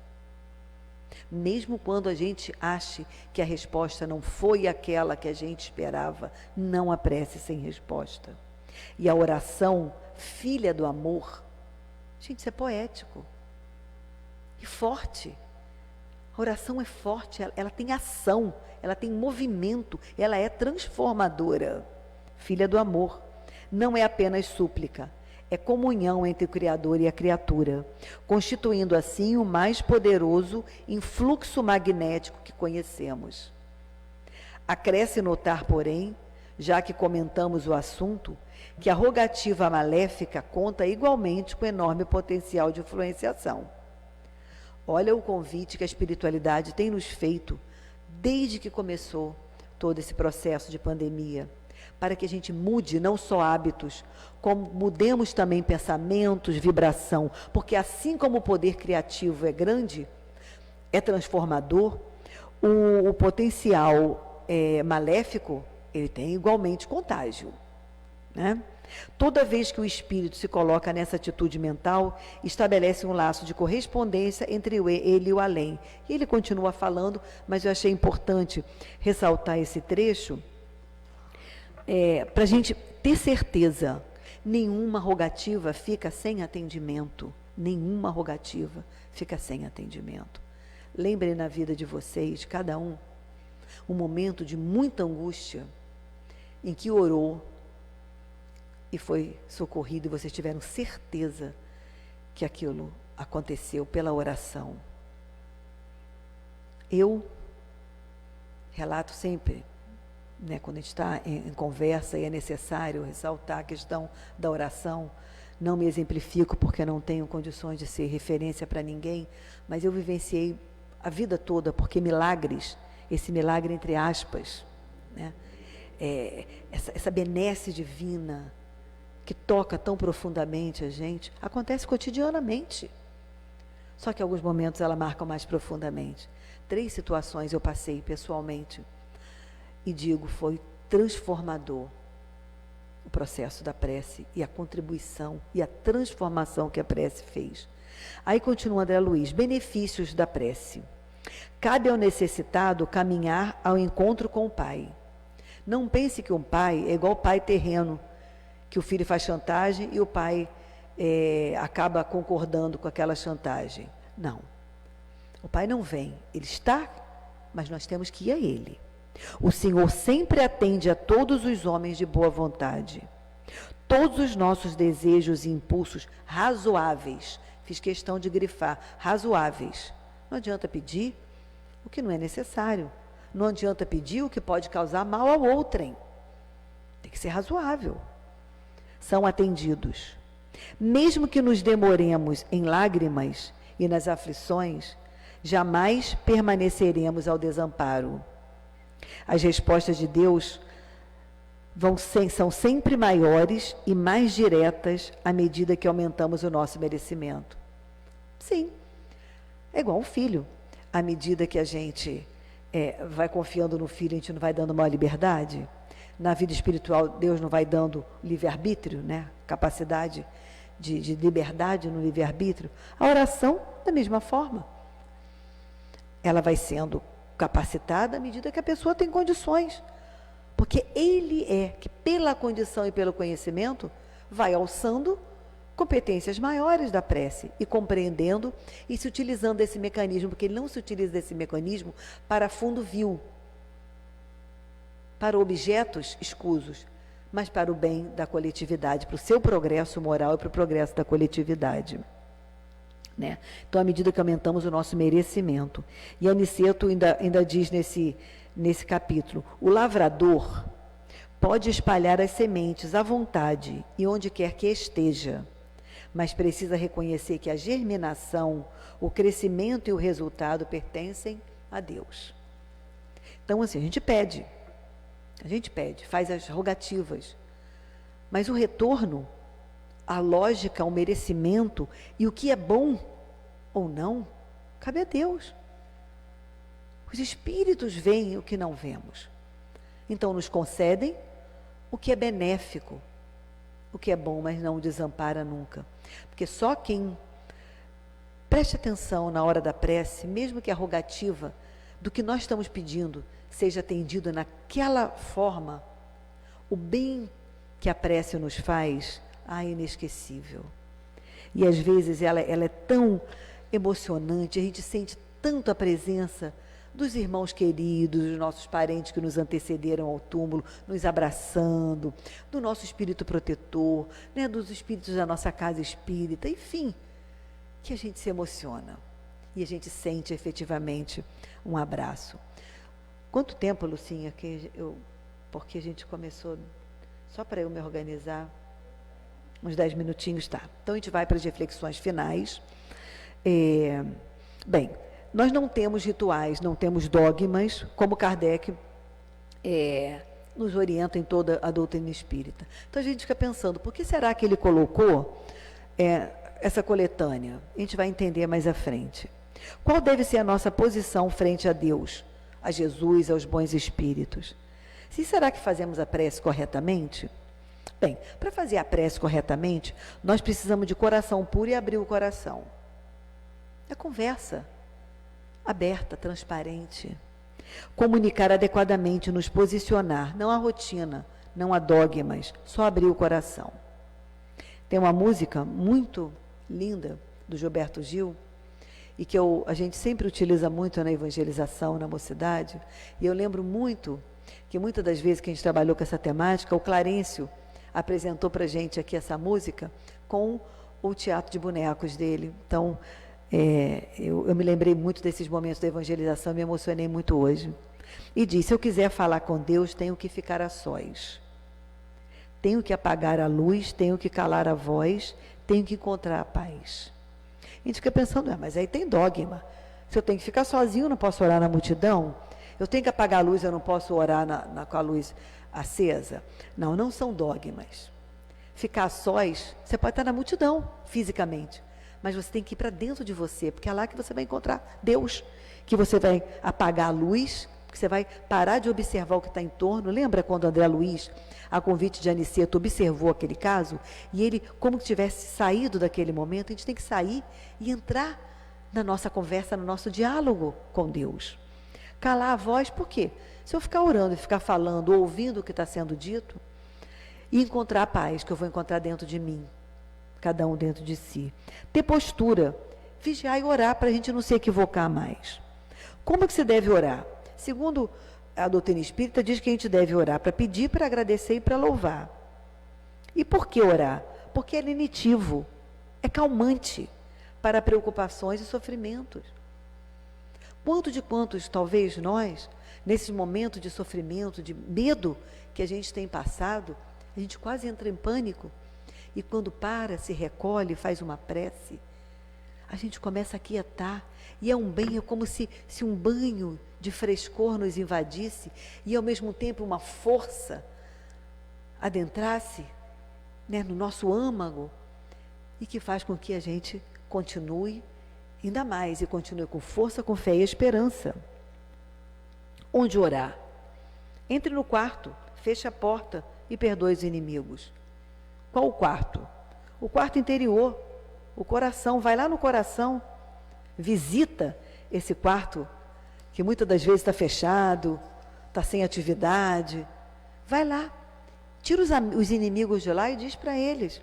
Mesmo quando a gente ache que a resposta não foi aquela que a gente esperava, não há prece sem resposta. E a oração, filha do amor, gente, isso é poético e forte. A oração é forte, ela tem ação, ela tem movimento, ela é transformadora. Filha do amor, não é apenas súplica, é comunhão entre o Criador e a criatura, constituindo assim o mais poderoso influxo magnético que conhecemos. Acresce notar, porém, já que comentamos o assunto, que a rogativa maléfica conta igualmente com enorme potencial de influenciação. Olha o convite que a espiritualidade tem nos feito desde que começou todo esse processo de pandemia, para que a gente mude não só hábitos, como mudemos também pensamentos, vibração, porque assim como o poder criativo é grande, é transformador, o potencial maléfico, ele tem igualmente contágio, né? Toda vez que o espírito se coloca nessa atitude mental, estabelece um laço de correspondência entre ele e o além. E ele continua falando, mas eu achei importante ressaltar esse trecho, para a gente ter certeza. Nenhuma rogativa fica sem atendimento. Nenhuma rogativa fica sem atendimento. Lembrem na vida de vocês, cada um momento de muita angústia, em que orou e foi socorrido, e vocês tiveram certeza que aquilo aconteceu pela oração. Eu relato sempre, né, quando a gente está em conversa e é necessário ressaltar a questão da oração, não me exemplifico porque não tenho condições de ser referência para ninguém, mas eu vivenciei a vida toda, porque milagres, esse milagre entre aspas, né, essa benesse divina, que toca tão profundamente a gente, acontece cotidianamente. Só que em alguns momentos ela marca mais profundamente. 3 situações eu passei pessoalmente e digo, foi transformador o processo da prece e a contribuição e a transformação que a prece fez. Aí continua André Luiz, benefícios da prece. Cabe ao necessitado caminhar ao encontro com o Pai. Não pense que um pai é igual pai terreno, que o filho faz chantagem e o pai acaba concordando com aquela chantagem. Não. O pai não vem, ele está, mas nós temos que ir a ele. O Senhor sempre atende a todos os homens de boa vontade. Todos os nossos desejos e impulsos razoáveis, fiz questão de grifar, razoáveis. Não adianta pedir o que não é necessário. Não adianta pedir o que pode causar mal ao outrem. Tem que ser razoável. São atendidos. Mesmo que nos demoremos em lágrimas e nas aflições, jamais permaneceremos ao desamparo. As respostas de Deus são sempre maiores e mais diretas à medida que aumentamos o nosso merecimento. Sim, é igual um filho. À medida que a gente vai confiando no Filho, a gente não vai dando maior liberdade? Na vida espiritual, Deus não vai dando livre-arbítrio, né? Capacidade de liberdade no livre-arbítrio? A oração, da mesma forma. Ela vai sendo capacitada à medida que a pessoa tem condições. Porque Ele que pela condição e pelo conhecimento, vai alçando competências maiores da prece e compreendendo e se utilizando desse mecanismo, porque Ele não se utiliza desse mecanismo para fundo vil, para objetos escusos, mas para o bem da coletividade, para o seu progresso moral e para o progresso da coletividade. Né? Então, à medida que aumentamos o nosso merecimento. E Aniceto ainda diz nesse capítulo, o lavrador pode espalhar as sementes à vontade e onde quer que esteja, mas precisa reconhecer que a germinação, o crescimento e o resultado pertencem a Deus. Então, assim, a gente pede, faz as rogativas, mas o retorno, a lógica, o merecimento e o que é bom ou não, cabe a Deus. Os espíritos veem o que não vemos. Então nos concedem o que é benéfico, o que é bom, mas não o desampara nunca. Porque só quem preste atenção na hora da prece, mesmo que a rogativa do que nós estamos pedindo seja atendido naquela forma, o bem que a prece nos faz, é inesquecível. E às vezes ela é tão emocionante, a gente sente tanto a presença dos irmãos queridos, dos nossos parentes que nos antecederam ao túmulo, nos abraçando, do nosso espírito protetor, né, dos espíritos da nossa casa espírita, enfim, que a gente se emociona e a gente sente efetivamente um abraço. Quanto tempo, Lucinha, porque a gente começou, só para eu me organizar, uns 10 minutinhos, tá. Então a gente vai para as reflexões finais. Bem, nós não temos rituais, não temos dogmas, como Kardec nos orienta em toda a doutrina espírita. Então a gente fica pensando, por que será que ele colocou essa coletânea? A gente vai entender mais à frente. Qual deve ser a nossa posição frente a Deus, a Jesus, aos bons espíritos? Será que fazemos a prece corretamente? Bem, para fazer a prece corretamente, nós precisamos de coração puro e abrir o coração. É conversa aberta, transparente. Comunicar adequadamente, nos posicionar, não há rotina, não há dogmas, só abrir o coração. Tem uma música muito linda do Gilberto Gil, e que a gente sempre utiliza muito na evangelização, na mocidade, e eu lembro muito que muitas das vezes que a gente trabalhou com essa temática, o Clarencio apresentou para a gente aqui essa música com o teatro de bonecos dele. Então, eu me lembrei muito desses momentos da evangelização, me emocionei muito hoje. E disse, se eu quiser falar com Deus, tenho que ficar a sós. Tenho que apagar a luz, tenho que calar a voz, tenho que encontrar a paz. A gente fica pensando, mas aí tem dogma. Se eu tenho que ficar sozinho, eu não posso orar na multidão? Eu tenho que apagar a luz, eu não posso orar com a luz acesa? Não, não são dogmas. Ficar a sós, você pode estar na multidão, fisicamente, mas você tem que ir para dentro de você, porque é lá que você vai encontrar Deus, que você vai apagar a luz, que você vai parar de observar o que está em torno. Lembra quando André Luiz, a convite de Aniceto, observou aquele caso, e ele, como que tivesse saído daquele momento? A gente tem que sair e entrar na nossa conversa, no nosso diálogo com Deus. Calar a voz, por quê? Se eu ficar orando e ficar falando, ouvindo o que está sendo dito, e encontrar a paz que eu vou encontrar dentro de mim, cada um dentro de si. Ter postura, vigiar e orar para a gente não se equivocar mais. Como é que se deve orar? Segundo a doutrina espírita, diz que a gente deve orar para pedir, para agradecer e para louvar. E por que orar? Porque é lenitivo, é calmante para preocupações e sofrimentos. Quantos, talvez nós, nesse momento de sofrimento, de medo que a gente tem passado, a gente quase entra em pânico, e quando para, se recolhe, faz uma prece, a gente começa a quietar, e é um bem, é como se um banho de frescor nos invadisse, e ao mesmo tempo uma força adentrasse, né, no nosso âmago, e que faz com que a gente continue ainda mais, e continue com força, com fé e esperança. Onde orar? Entre no quarto, feche a porta e perdoe os inimigos. Qual o quarto? O quarto interior, o coração. Vai lá no coração, visita esse quarto que muitas das vezes está fechado, está sem atividade. Vai lá, tira os inimigos de lá e diz para eles: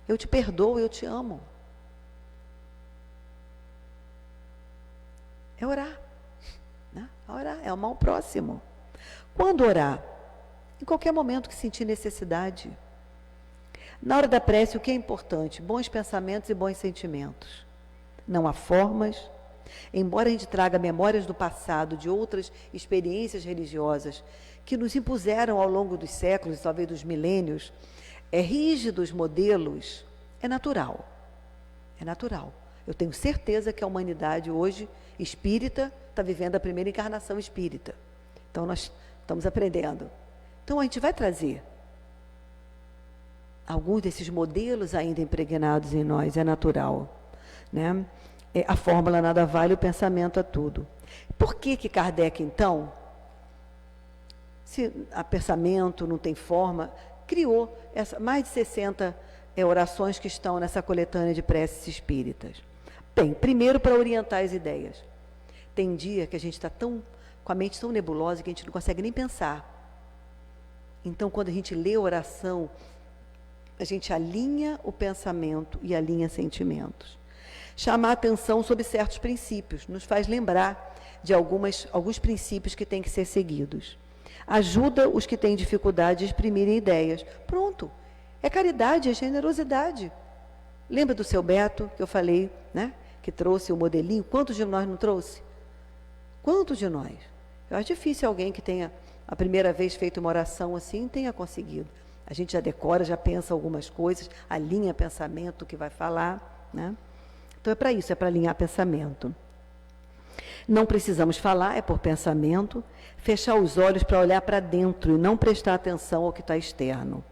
eu te perdoo, eu te amo. É orar, né? Orar é amar o próximo. Quando orar? Em qualquer momento que sentir necessidade. Na hora da prece, o que é importante? Bons pensamentos e bons sentimentos. Não há formas. Embora a gente traga memórias do passado, de outras experiências religiosas que nos impuseram ao longo dos séculos, talvez dos milênios, rígidos modelos, é natural. É natural. Eu tenho certeza que a humanidade hoje, espírita, está vivendo a primeira encarnação espírita. Então nós estamos aprendendo. Então a gente vai trazer alguns desses modelos ainda impregnados em nós, é natural, né? A fórmula nada vale, o pensamento é tudo. Por que Kardec, então, se a pensamento não tem forma, criou mais de 60 orações que estão nessa coletânea de preces espíritas? Bem, primeiro para orientar as ideias. Tem dia que a gente está com a mente tão nebulosa que a gente não consegue nem pensar. Então, quando a gente lê a oração, a gente alinha o pensamento e alinha sentimentos. Chamar a atenção sobre certos princípios, nos faz lembrar de alguns princípios que têm que ser seguidos. Ajuda os que têm dificuldade de exprimirem ideias. Pronto, é caridade, é generosidade. Lembra do seu Beto, que eu falei, né? Que trouxe o modelinho? Quantos de nós não trouxe? Quantos de nós? Eu acho difícil alguém que tenha a primeira vez feito uma oração assim tenha conseguido. A gente já decora, já pensa algumas coisas, alinha pensamento que vai falar, né? Então é para isso, é para alinhar pensamento. Não precisamos falar, é por pensamento. Fechar os olhos para olhar para dentro e não prestar atenção ao que está externo.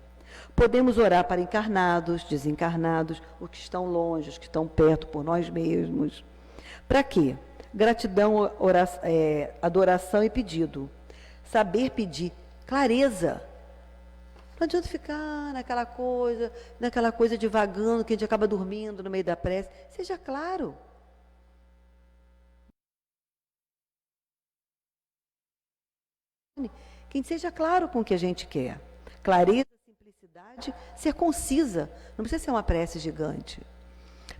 Podemos orar para encarnados, desencarnados, os que estão longe, os que estão perto, por nós mesmos. Para quê? Gratidão, adoração e pedido. Saber pedir, clareza. Não adianta ficar naquela coisa divagando, que a gente acaba dormindo no meio da prece. Seja claro. Que a gente seja claro com o que a gente quer. Clareza, simplicidade, ser concisa. Não precisa ser uma prece gigante.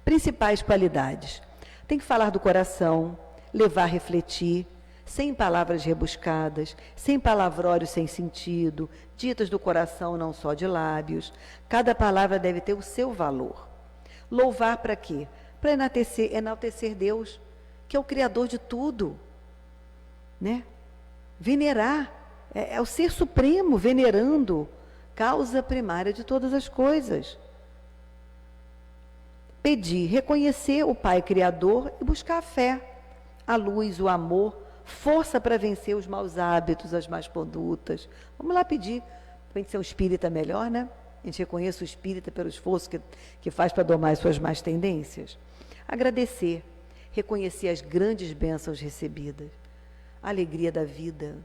Principais qualidades. Tem que falar do coração, levar a refletir, sem palavras rebuscadas, sem palavrórios sem sentido, ditas do coração, não só de lábios. Cada palavra deve ter o seu valor. Louvar para quê? Para enaltecer Deus, que é o Criador de tudo, né? Venerar, é o Ser Supremo, venerando, causa primária de todas as coisas. Pedir, reconhecer o Pai Criador e buscar a fé, a luz, o amor, força para vencer os maus hábitos, as más condutas. Vamos lá pedir para a gente ser um espírita melhor, né? A gente reconheça o espírita pelo esforço que faz para domar as suas más tendências. Agradecer, reconhecer as grandes bênçãos recebidas, a alegria da vida,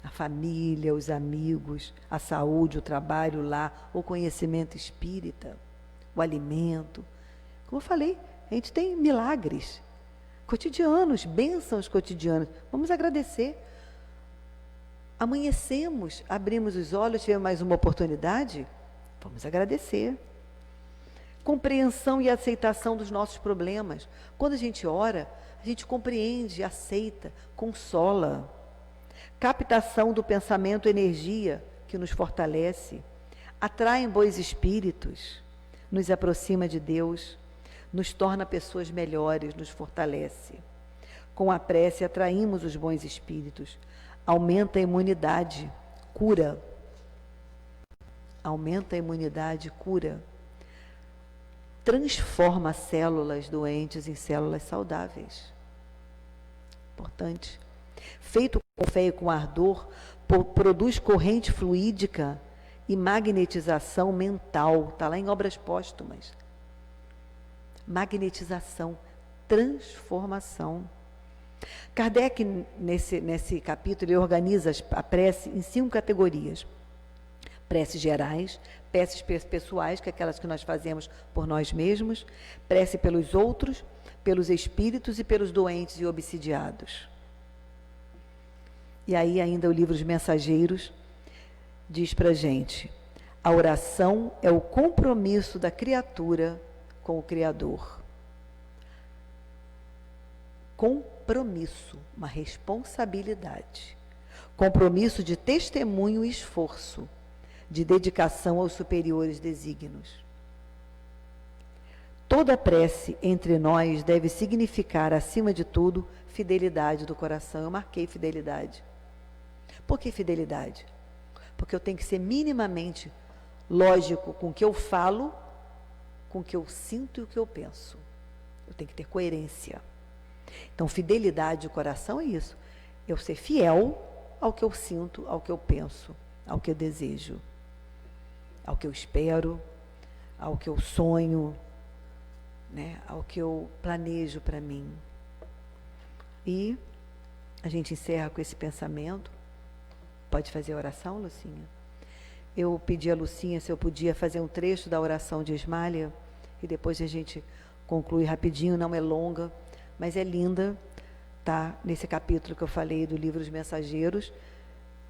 a família, os amigos, a saúde, o trabalho, o lar, o conhecimento espírita, o alimento. Como eu falei, a gente tem milagres cotidianos, bênçãos cotidianas. Vamos agradecer. Amanhecemos, abrimos os olhos, tivemos mais uma oportunidade. Vamos agradecer. Compreensão e aceitação dos nossos problemas. Quando a gente ora, a gente compreende, aceita, consola. Captação do pensamento, energia que nos fortalece. Atrai bons espíritos, nos aproxima de Deus, nos torna pessoas melhores, nos fortalece. Com a prece atraímos os bons espíritos, aumenta a imunidade, cura. Aumenta a imunidade, cura. Transforma células doentes em células saudáveis. Importante. Feito com fé e com ardor, produz corrente fluídica e magnetização mental. Está lá em Obras Póstumas. Magnetização, transformação. Kardec, nesse capítulo, ele organiza a prece em 5 categorias. Preces gerais, preces pessoais, que é aquelas que nós fazemos por nós mesmos, prece pelos outros, pelos espíritos e pelos doentes e obsidiados. E aí ainda o livro Os Mensageiros diz para a gente: a oração é o compromisso da criatura com o Criador. Compromisso, uma responsabilidade. Compromisso de testemunho e esforço, de dedicação aos superiores desígnios. Toda prece entre nós deve significar, acima de tudo, fidelidade do coração. Eu marquei fidelidade. Por que fidelidade? Porque eu tenho que ser minimamente lógico com o que eu falo, com o que eu sinto e o que eu penso. Eu tenho que ter coerência. Então, fidelidade do coração é isso. Eu ser fiel ao que eu sinto, ao que eu penso, ao que eu desejo, ao que eu espero, ao que eu sonho, né, ao que eu planejo para mim. E a gente encerra com esse pensamento. Pode fazer a oração, Lucinha? Eu pedi a Lucinha se eu podia fazer um trecho da oração de Ismália, e depois a gente conclui rapidinho, não é longa, mas é linda, tá? Nesse capítulo que eu falei do livro Os Mensageiros,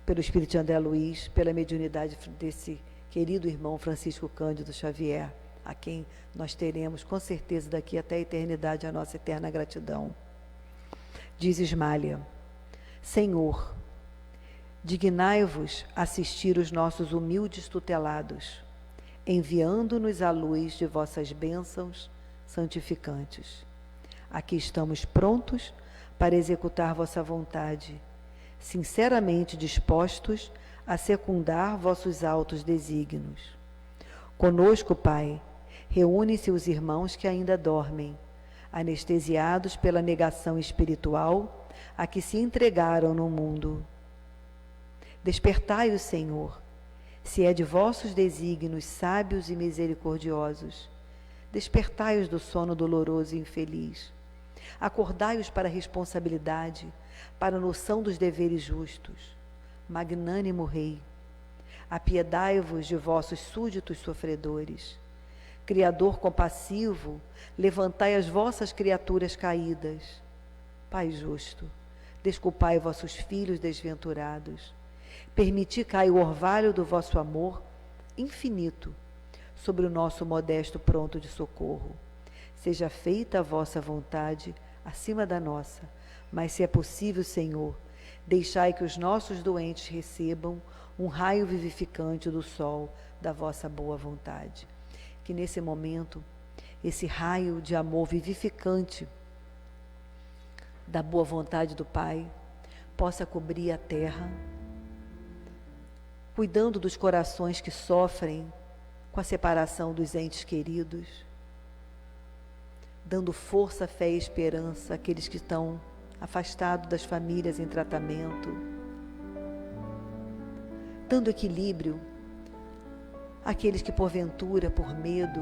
pelo Espírito de André Luiz, pela mediunidade desse querido irmão Francisco Cândido Xavier, a quem nós teremos, com certeza, daqui até a eternidade, a nossa eterna gratidão. Diz Ismália: Senhor, dignai-vos assistir os nossos humildes tutelados, enviando-nos a luz de vossas bênçãos santificantes. Aqui estamos prontos para executar vossa vontade, sinceramente dispostos a secundar vossos altos desígnios. Conosco, Pai, reúnem-se os irmãos que ainda dormem, anestesiados pela negação espiritual a que se entregaram no mundo. Despertai-os, Senhor, se é de vossos desígnios sábios e misericordiosos. Despertai-os do sono doloroso e infeliz. Acordai-os para a responsabilidade, para a noção dos deveres justos. Magnânimo Rei, apiedai-vos de vossos súditos sofredores. Criador compassivo, levantai as vossas criaturas caídas. Pai justo, desculpai vossos filhos desventurados. Permiti cair o orvalho do vosso amor infinito sobre o nosso modesto pronto de socorro. Seja feita a vossa vontade acima da nossa, mas se é possível, Senhor, deixai que os nossos doentes recebam um raio vivificante do sol da vossa boa vontade. Que nesse momento, esse raio de amor vivificante da boa vontade do Pai possa cobrir a terra, cuidando dos corações que sofrem com a separação dos entes queridos, dando força, fé e esperança àqueles que estão afastados das famílias em tratamento, dando equilíbrio àqueles que porventura, por medo,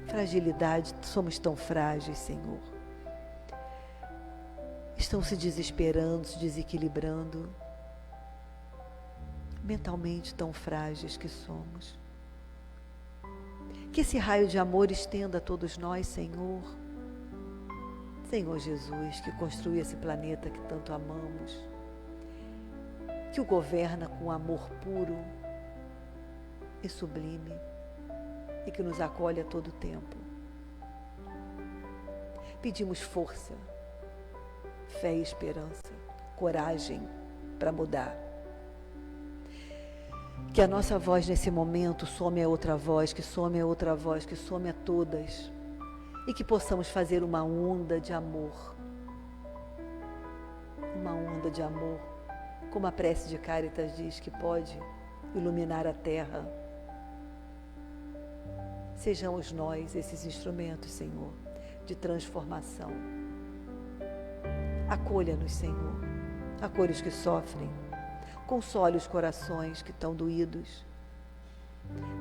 fragilidade, somos tão frágeis, Senhor, estão se desesperando, se desequilibrando, mentalmente tão frágeis que somos. Que esse raio de amor estenda a todos nós, Senhor. Senhor Jesus, que construiu esse planeta que tanto amamos, que o governa com amor puro e sublime e que nos acolhe a todo tempo. Pedimos força, fé e esperança, coragem para mudar. Que a nossa voz nesse momento some a outra voz, que some a outra voz, que some a todas, e que possamos fazer uma onda de amor. Uma onda de amor, como a prece de Cáritas diz, que pode iluminar a terra. Sejamos nós esses instrumentos, Senhor, de transformação. Acolha-nos, Senhor, acolha os que sofrem. Console os corações que estão doídos.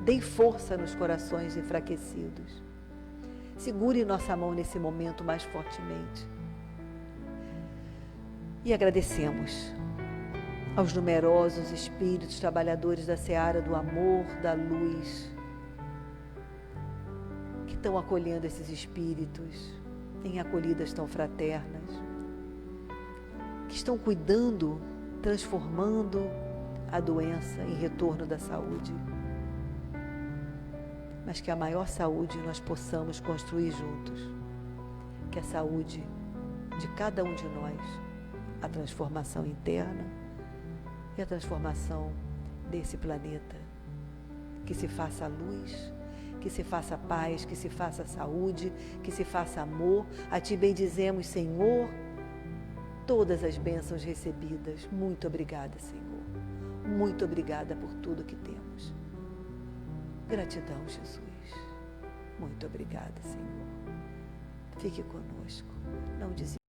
Dê força nos corações enfraquecidos. Segure nossa mão nesse momento mais fortemente. E agradecemos aos numerosos espíritos trabalhadores da seara do amor, da luz, que estão acolhendo esses espíritos em acolhidas tão fraternas, que estão cuidando, transformando a doença em retorno da saúde, mas que a maior saúde nós possamos construir juntos, que a saúde de cada um de nós, a transformação interna e a transformação desse planeta, que se faça luz, que se faça paz, que se faça saúde, que se faça amor. A Ti bendizemos, Senhor, todas as bênçãos recebidas. Muito obrigada, Senhor. Muito obrigada por tudo que temos. Gratidão, Jesus. Muito obrigada, Senhor. Fique conosco. Não desista.